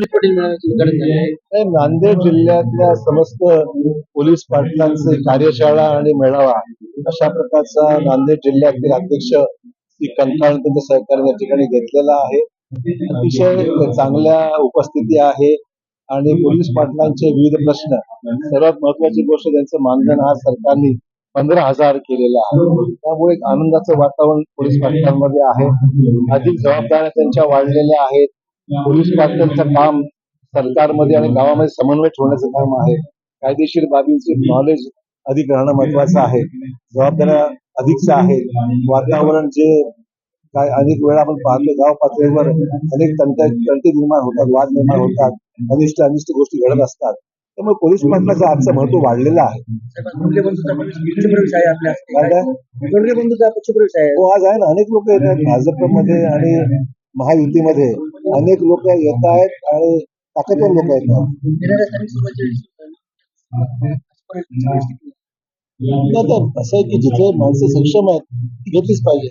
पाटील मेळाव्याचे उद्घाटन झाले आहे. नाही, नांदेड जिल्ह्यातल्या समस्त पोलीस पाटलांचे कार्यशाळा आणि मेळावा अशा प्रकारचा नांदेड जिल्ह्यातील अध्यक्ष श्री कंकाळ त्यांच्या सहकार्याने या ठिकाणी घेतलेला आहे. अतिशय चांगल्या उपस्थिती आहे आणि पोलीस पाटलांचे विविध प्रश्न, सर्वात महत्वाची गोष्ट त्यांचं मानधन आज सरकारने 15,000 केलेलं आहे. त्यामुळे एक आनंदाचं वातावरण पोलीस पाटलांमध्ये आहे. अधिक जबाबदाऱ्या त्यांच्या वाढलेल्या आहेत. पोलीस पाटलांचं काम सरकारमध्ये आणि गावामध्ये समन्वय ठेवण्याचं काम आहे. कायदेशीर बाबींचे नॉलेज अधिक राहणं महत्वाचं आहे. जबाबदाऱ्या अधिकच्या आहेत. वातावरण जे काय अनेक वेळा आपण पाहतो गाव पातळीवर अनेक तंटे निर्माण होतात, वाद निर्माण होतात, अनिष्ट गोष्टी घडत असतात. त्यामुळे पोलीस पाटलाचं आजचं महत्व वाढलेलं आहे. पक्षप्रवेश आहे आपल्या पक्षप्रवेश आहे. हो, आज आहे ना, अनेक लोक येत आहेत भाजपमध्ये आणि महायुतीमध्ये अनेक लोक येत आहेत आणि ताकदवार लोक आहेत. असं आहे की जिथे माणसं सक्षम आहेत ती घेतलीच पाहिजे.